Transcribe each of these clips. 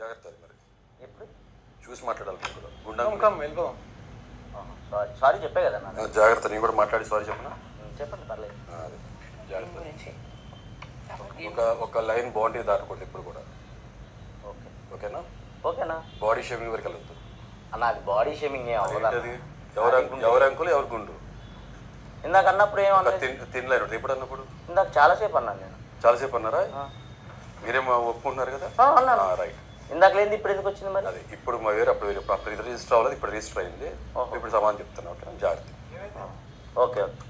జాగ్రత్త మరి ఎప్పుడు చూసి మాట్లాడాలి నేను కూడా గుండా వెళ్ళిపోదాం. సారీ సారీ చెప్పే కదా నాకు. జాగ్రత్త నేను కూడా మాట్లాడి సారీ చెప్పనా చెప్పండి పర్లేదు. అదే జాగ్రత్త. ఒక లైన్ బాగుంటుంది దాటుకోండి ఇప్పుడు కూడా. ఓకే ఓకేనా ఓకేనా. బాడీ షేమింగ్ వరకు వెళ్ళొద్దు. నాకు బాడీ షేమింగ్ ఏం అవ్వదు. ఎవరు అంకులు ఎవరు గుండు ఇందాక అన్నప్పుడు ఏం తినలేరు ఇప్పుడు అన్నప్పుడు ఇందాక చాలాసేపు అన్నాను నేను. చాలాసేపు అన్నారా? మీరేమో ఒప్పుకుంటున్నారు కదా? రైట్. ఇందాక లేదు ఇప్పుడు ఎందుకు వచ్చింది మరి? అదే ఇప్పుడు మా వేరే అప్పుడు వేరే అప్పుడు ఇది రిజిస్టర్ అవ్వలేదు, ఇప్పుడు రిజిస్టర్ అయింది. ఇప్పుడు సమాధానం చెప్తున్నా. ఓకే జాగ్రత్త. ఓకే ఓకే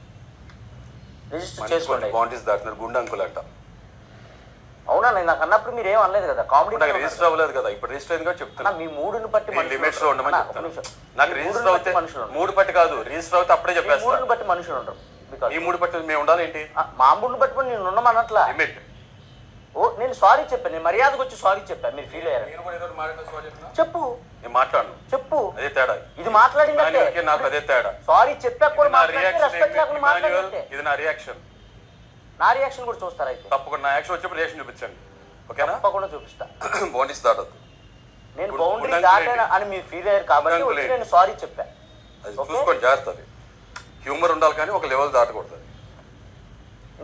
రిజిస్టర్ చేసుకోండి. బాగుంటుంది దాటినారు గుండె అంకుల్ అంట. అవునా నేను నాకు అన్నప్పుడు మీరు ఏం అనలేదు కదా. కామెడీ నాకు రిజిస్టర్ అవ్వలేదు కదా, ఇప్పుడు రిజిస్టర్ అయింది కదా చెప్తున్నా. మీ మూడుని బట్టి లిమిట్స్ లో ఉండమని చెప్తాను. నాకు రిజిస్టర్ అవుతే మూడు పట్టి కాదు, రిజిస్టర్ అవుతే అప్పుడే చెప్పేస్తాను. మూడుని బట్టి మనుషులు ఉండరు. ఈ మూడు పట్టి మేము ఉండాలి ఏంటి? మా మూడుని బట్టి నేను ఉండమన్నట్లా. లిమిట్. ఓ నేను సారీ చెప్పాను, నేను మర్యాదకు వచ్చి సారీ చెప్పాను. మీరు ఫీల్ అయ్యారు. చెప్పు నేను మాట్లాడను. చెప్పు. అదే తేడా. ఇది మాట్లాడిందంటే నాకు అదే తేడా. సారీ చెప్పాక కూడా ఇది నా రియాక్షన్. నా రియాక్షన్ కూడా చూస్తారా? అయితే తప్పకుండా నా యాక్షన్ వచ్చినప్పుడు రియాక్షన్ చూపించండి. ఓకేనా? తప్పకుండా చూపిస్తా. బౌండరీస్ దాటద్దు. నేను బౌండరీ దాటాను అని మీరు ఫీల్ అయ్యారు కాబట్టి నేను సారీ చెప్పాను. అది చూసుకోండి జాగ్రత్త. అది హ్యూమర్ ఉండాలి కానీ ఒక లెవెల్ దాటకూడదు.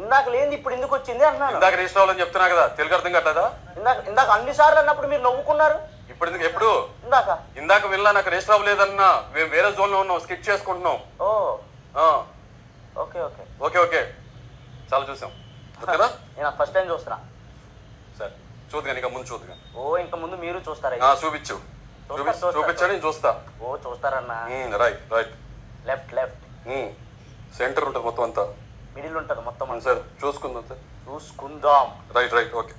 ఇందాక లేని ఇప్పుడు ఎందుకు వచ్చింది అన్నాను. ఇందాక రిజిస్టర్ అవ్వాలని చెప్తున్నా కదా, తెలుగు అర్థం కట్టదా? ఇందాక అన్ని సార్లు అన్నప్పుడు మీరు నవ్వుకున్నారు. ఇప్పుడు ఎందుకు? ఎప్పుడు? ఇందాక వెళ్ళా నాకు రిజిస్టర్ అవ్వలేదన్నా. మేము వేరే జోన్ లో ఉన్నాం, స్కిట్ చేసుకుంటున్నాం. ఓకే ఓకే ఓకే ఓకే చాలా చూసాం. ఓకేనా? నేను ఫస్ట్ టైం చూస్తున్నా. సరే చూద్దుగా, ఇంకా ముందు చూద్దుగా. ఇంకా ముందు మీరు చూస్తారా? చూపించు చూపించండి, నేను చూస్తా. చూస్తారన్నా. Right right. Left left. Centre ఉంటుంది మొత్తం అంతా. మిడిల్ ఉంటుంది మొత్తం. సార్ చూసుకుందాం సార్. చూసుకుందాం. Right right okay.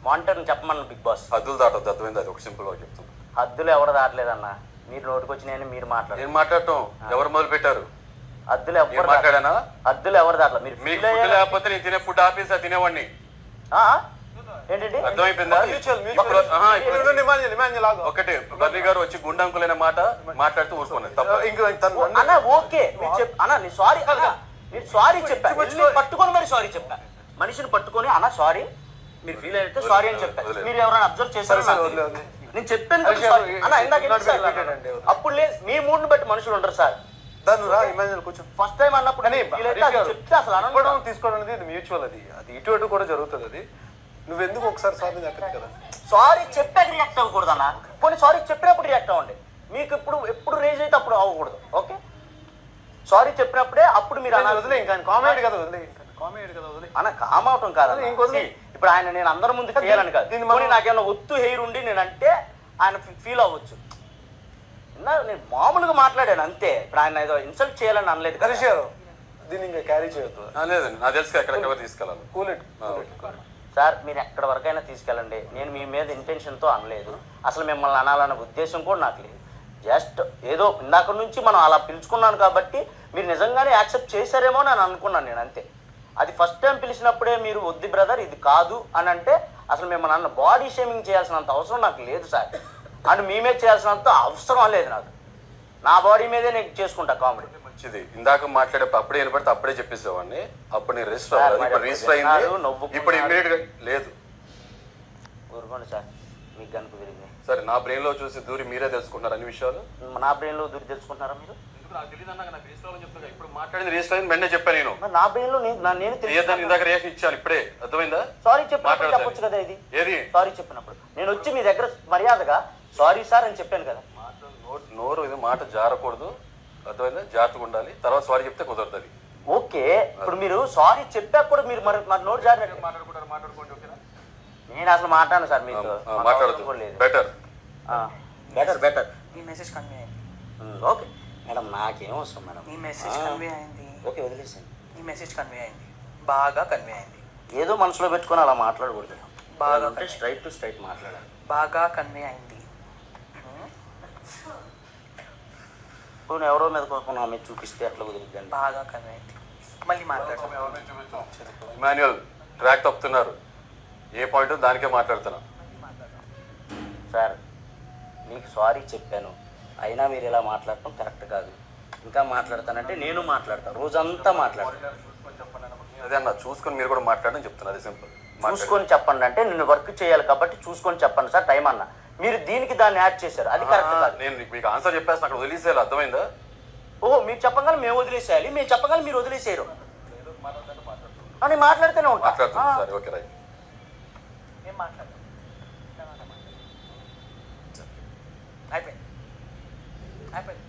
మానిటర్ చెప్పమన్న బిగ్ బాస్. హద్దులు దాటద్దు, అర్థమైంది. అది ఒక సింపుల్ గా చెప్తాను. హద్దులు ఎవరు దాటలేదన్నా. మీరు నోటికి వచ్చినాయని మీరు మాట్లాడారు. నేను మాట్లాడటం ఎవరు మొదలు పెట్టారు? హద్దులు ఎవరు మాట్లాడానా? హద్దులు ఎవరు దాటలేదు. మీరు మీకు ఫుడ్ లేకపోతే నేను తినే ఫుడ్ ఆపేసి తినేవాడిని. ఏంటండి? అర్థమైపోయిందా? ఒకటి బర్రీ గారు వచ్చి గుండంకులైన మాట మాట్లాడుతూ ఊరుకున్నది. ఓకే అన్న సారీ అన్నా, మీరు సారీ చెప్పా. పట్టుకొని మరి సారీ చెప్పా. మనిషిని పట్టుకొని అన్న సారీ, మీరు ఫీల్ అయితే సారీ అని చెప్పారు. మీరు ఎవరైనా అబ్జర్వ్ చేశారు? నేను చెప్పాను అన్న ఇందాక. అప్పుడు లేదు, మీ మూడుని బట్టి మనుషులు ఉండరు సార్. ఫస్ట్ టైం అన్నప్పుడు చెప్తే అసలు అనుకోవడం తీసుకోవడం అనేది మ్యూచువల్. అది ఇటు అటు కూడా జరుగుతుంది. అది నువ్వెందుకు ఒకసారి సారీ చెప్పదు కదా. సారీ చెప్పాక రియాక్ట్ అవ్వకూడదు అన్న. కొన్ని సారీ చెప్పినప్పుడు రియాక్ట్ అవ్వండి. మీకు ఎప్పుడు రేజ్ అయితే అప్పుడు అవ్వకూడదు. ఓకే సారీ చెప్పినప్పుడే అప్పుడు మీరు అన్న వదిలే. ఇంకా కామెడీ కదా వదిలే. కామెడీ కదా వదిలే అన్న. కామ్ అవటం కాదు ఇంకొద్దు. ఇప్పుడు ఆయన నేను అందరి ముందు చేయాలని కాదు. నాకేమన్నా ఒత్తు హెయిర్ ఉండి నేను అంటే ఆయన ఫీల్ అవ్వచ్చు. నేను మామూలుగా మాట్లాడాను అంతే. ఇప్పుడు ఆయన ఏదో ఇన్సల్ట్ చేయాలని అనలేదు. కలిసారు దీన్ని ఇంకా క్యారీ చేయొద్దు. లేదండి నాకు తెలుసు ఎక్కడెక్కడ తీసుకెళ్ళాలి. సార్ మీరు ఎక్కడ వరకైనా తీసుకెళ్ళండి. నేను మీ మీద ఇంటెన్షన్తో అనలేదు. అసలు మిమ్మల్ని అనాలన్న ఉద్దేశం కూడా నాకు లేదు. జస్ట్ ఏదో ఇందాక నుంచి మనం అలా పిలుచుకున్నాను కాబట్టి మీరు నిజంగానే యాక్సెప్ట్ చేశారేమో అని అనుకున్నాను నేను అంతే. అది ఫస్ట్ టైం పిలిచినప్పుడే మీరు వద్దు బ్రదర్ ఇది కాదు అని అంటే అసలు మిమ్మల్ని అన్న బాడీ షేమింగ్ చేయాల్సినంత అవసరం నాకు లేదు సార్. అండ్ మీ మీద చేయాల్సినంత అవసరం లేదు నాకు. నా బాడీ మీదే నేను చేసుకుంటా కామెడీ. మంచిది. ఇందాక మాట్లాడేప్పుడు అప్పుడే వినపడితే అప్పుడే చెప్పేసేవాడిని. అప్పుడు నేను రిజిస్టర్ అవ్వాలి. ఇప్పుడు రిజిస్టర్ అయింది. ఇప్పుడు ఇమ్మీడియట్ గా లేదు. ఊరుకోండి సార్, మీకు కనుక విరిగింది. సరే నా బ్రెయిన్ లో చూసి దూరి మీరే తెలుసుకుంటున్నారు అన్ని విషయాలు. నా బ్రెయిన్ లో దూరి తెలుసుకుంటున్నారా మీరు? ఇప్పుడు మాట్లాడింది రిజిస్టర్ అయింది వెంటనే చెప్పాను నేను. నా బ్రెయిన్ లో నేను ఇందాక రియాక్షన్ ఇచ్చాను ఇప్పుడే. అర్థమైందా? సారీ చెప్పినప్పుడు చెప్పొచ్చు కదా. ఇది ఏది సారీ చెప్పినప్పుడు నేను వచ్చి మీ దగ్గర మర్యాదగా సారీ సార్ అని చెప్పాను కదా. నోరు ఇది మాట జారకూడదు. అర్థమైందా? జాగ్రత్తగా ఉండాలి. తర్వాత సారీ చెప్తే కుదరదు. ఓకే ఇప్పుడు మీరు సారీ చెప్పాక కూడా మీరు మరి నోరు జారినట్టు మాట్లాడుకోండి. ఓకేనా? నేను అసలు మాట్లాడను సార్ మీతో. మాట్లాడదు. Better better better. ఈ మెసేజ్ కన్వే అయింది. ఓకే మేడం నాకేం అవసరం మేడం. ఈ మెసేజ్ కన్వే అయింది. ఓకే వదిలేసాను. ఈ మెసేజ్ కన్వే అయింది. బాగా కన్వే అయింది. ఏదో మనసులో పెట్టుకొని అలా మాట్లాడకూడదు. బాగా స్ట్రైట్ టు స్ట్రైట్ మాట్లాడాలి. బాగా కన్వే అయింది. ఎవరో మీద కోరుకున్నా మీద చూపిస్తే అట్లా కుదిరిద్దండి. బాగా కన్వే అయింది. మళ్ళీ మాట్లాడతాం. ఇమాన్యుయల్ ట్రాక్ తప్పుతున్నారు. ఏ పాయింట్ దానికే మాట్లాడుతున్నా. సార్ మీకు సారీ చెప్పాను అయినా మీరు ఇలా మాట్లాడటం కరెక్ట్ కాదు. ఇంకా మాట్లాడతానంటే నేను మాట్లాడతాను. రోజంతా మాట్లాడతాను. అదే అన్న చూసుకొని మీరు కూడా మాట్లాడని చెప్తున్నా. అది సింపుల్. చూసుకొని చెప్పండి అంటే నేను వర్క్ చేయాలి కాబట్టి చూసుకొని చెప్పండి సార్ టైం అన్న. మీరు దీనికి దాన్ని యాడ్ చేశారు, అది కరెక్ట్ కాదు. నేను మీకు ఆన్సర్ చెప్పేస్తాను, అక్కడ వదిలేసేయాలి, అర్థమైందా? ఓహో, మీరు చెప్పగలం మేము వదిలేసేయాలి, మేము చెప్పగలం మీరు వదిలేసేయరు అని మాట్లాడితేనే ఉంటా. సరే, ఓకే, రైట్. ఏం మాట్లాడదాం, అయిపోయింది అయిపోయింది.